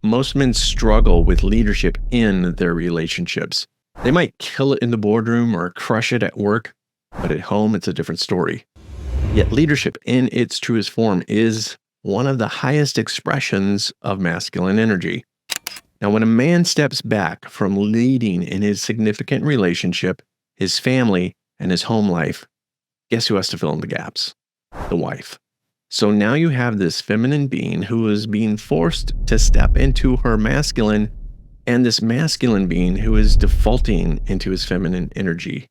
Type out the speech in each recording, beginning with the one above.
Most men struggle with leadership in their relationships. They might kill it in the boardroom or crush it at work, but at home, it's a different story. Yet, leadership in its truest form is one of the highest expressions of masculine energy. Now, when a man steps back from leading in his significant relationship, his family, and his home life, guess who has to fill in the gaps? The wife. So now you have this feminine being who is being forced to step into her masculine, and this masculine being who is defaulting into his feminine energy.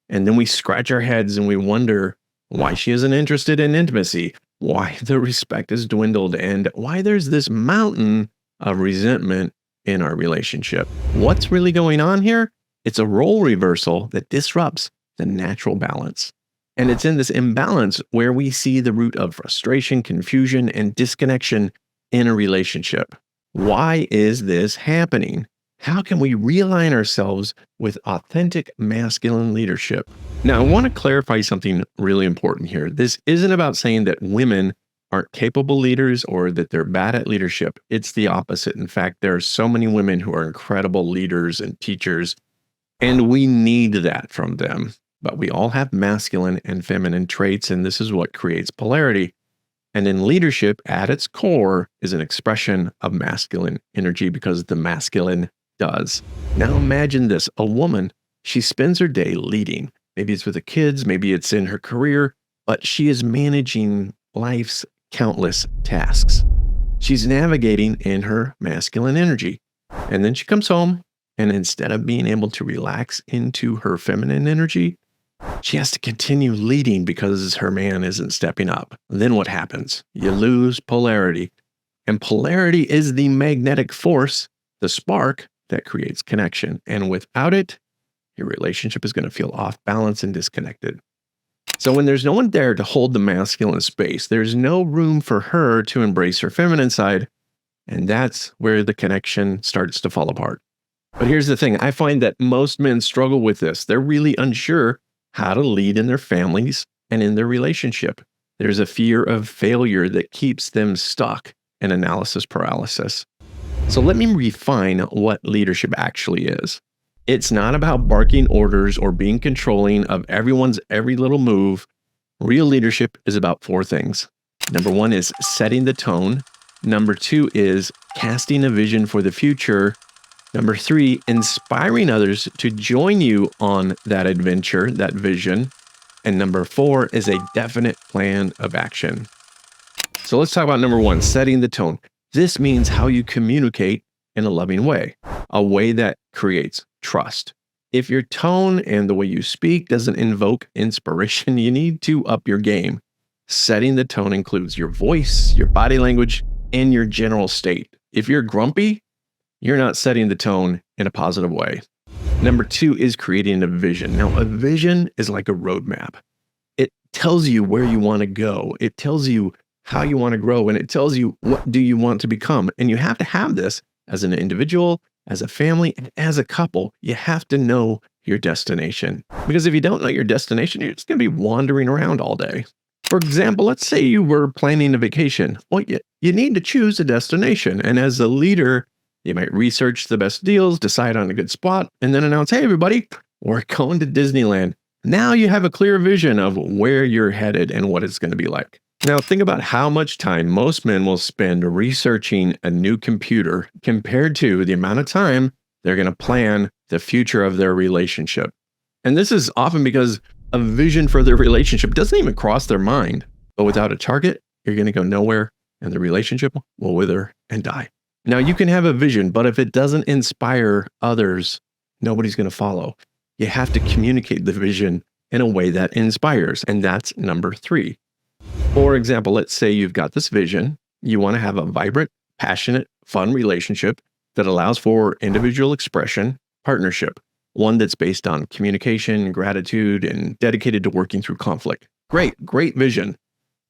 And then we scratch our heads and we wonder why she isn't interested in intimacy, why the respect has dwindled, and why there's this mountain of resentment in our relationship. What's really going on here? It's a role reversal that disrupts the natural balance. And it's in this imbalance where we see the root of frustration, confusion, and disconnection in a relationship. Why is this happening? How can we realign ourselves with authentic masculine leadership? Now, I want to clarify something really important here. This isn't about saying that women aren't capable leaders or that they're bad at leadership. It's the opposite. In fact, there are so many women who are incredible leaders and teachers, and we need that from them. But we all have masculine and feminine traits, and this is what creates polarity. And in leadership, at its core, is an expression of masculine energy because the masculine does. Now imagine this, a woman, she spends her day leading. Maybe it's with the kids, maybe it's in her career, but she is managing life's countless tasks. She's navigating in her masculine energy. And then she comes home, and instead of being able to relax into her feminine energy, she has to continue leading because her man isn't stepping up. Then what happens? You lose polarity. And polarity is the magnetic force, the spark that creates connection. And without it, your relationship is going to feel off balance and disconnected. So when there's no one there to hold the masculine space, there's no room for her to embrace her feminine side. And that's where the connection starts to fall apart. But here's the thing. I find that most men struggle with this. They're really unsure how to lead in their families and in their relationship. There's a fear of failure that keeps them stuck in analysis paralysis. So let me refine what leadership actually is. It's not about barking orders or being controlling of everyone's every little move. Real leadership is about four things. Number one is setting the tone. Number two is casting a vision for the future. Number three, inspiring others to join you on that adventure, that vision. And number four is a definite plan of action. So let's talk about number one, setting the tone. This means how you communicate in a loving way, a way that creates trust. If your tone and the way you speak doesn't invoke inspiration, you need to up your game. Setting the tone includes your voice, your body language, and your general state. If you're grumpy, you're not setting the tone in a positive way. Number two is creating a vision. Now, a vision is like a roadmap. It tells you where you want to go. It tells you how you want to grow, and it tells you what do you want to become. And you have to have this as an individual, as a family, and as a couple. You have to know your destination. Because if you don't know your destination, you're just going to be wandering around all day. For example, let's say you were planning a vacation. Well, you need to choose a destination. And as a leader, you might research the best deals, decide on a good spot, and then announce, hey, everybody, we're going to Disneyland. Now you have a clear vision of where you're headed and what it's going to be like. Now, think about how much time most men will spend researching a new computer compared to the amount of time they're going to plan the future of their relationship. And this is often because a vision for their relationship doesn't even cross their mind. But without a target, you're going to go nowhere, and the relationship will wither and die. Now, you can have a vision, but if it doesn't inspire others, nobody's going to follow. You have to communicate the vision in a way that inspires, and that's number three. For example, let's say you've got this vision. You want to have a vibrant, passionate, fun relationship that allows for individual expression, partnership, one that's based on communication, gratitude, and dedicated to working through conflict. Great vision.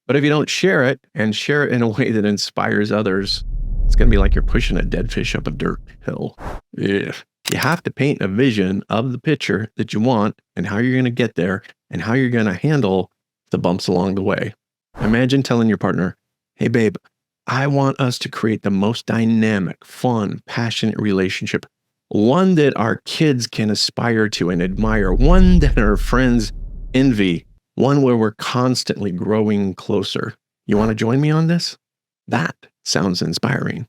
But if you don't share it and share it in a way that inspires others, it's going to be like you're pushing a dead fish up a dirt hill. Ugh. You have to paint a vision of the picture that you want and how you're going to get there and how you're going to handle the bumps along the way. Imagine telling your partner, hey, babe, I want us to create the most dynamic, fun, passionate relationship, one that our kids can aspire to and admire, one that our friends envy, one where we're constantly growing closer. You want to join me on this? That sounds inspiring.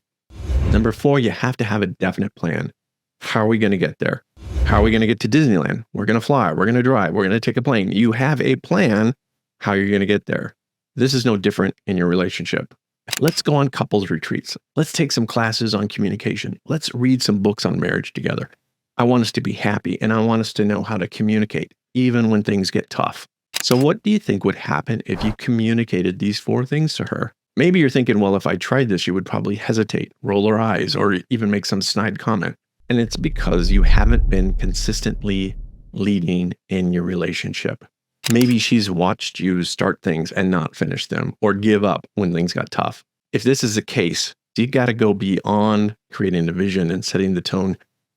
Number 4, you have to have a definite plan. How are we going to get there? How are we going to get to Disneyland? We're going to fly. We're going to drive. We're going to take a plane. You have a plan how you're going to get there. This is no different in your relationship. Let's go on couples retreats. Let's take some classes on communication. Let's read some books on marriage together. I want us to be happy, and I want us to know how to communicate, even when things get tough. So what do you think would happen if you communicated these 4 things to her? Maybe you're thinking, well, if I tried this, you would probably hesitate, roll her eyes, or even make some snide comment. And it's because you haven't been consistently leading in your relationship. Maybe she's watched you start things and not finish them, or give up when things got tough. If this is the case, you got to go beyond creating a vision and setting the tone.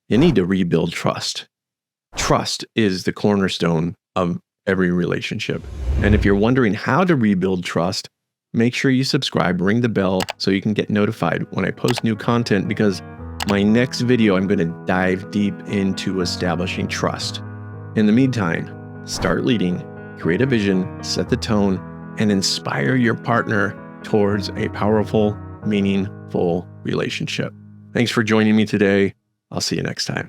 You need to rebuild trust. Trust is the cornerstone of every relationship. And if you're wondering how to rebuild trust, make sure you subscribe, ring the bell so you can get notified when I post new content, because my next video, I'm going to dive deep into establishing trust. In the meantime, start leading, create a vision, set the tone, and inspire your partner towards a powerful, meaningful relationship. Thanks for joining me today. I'll see you next time.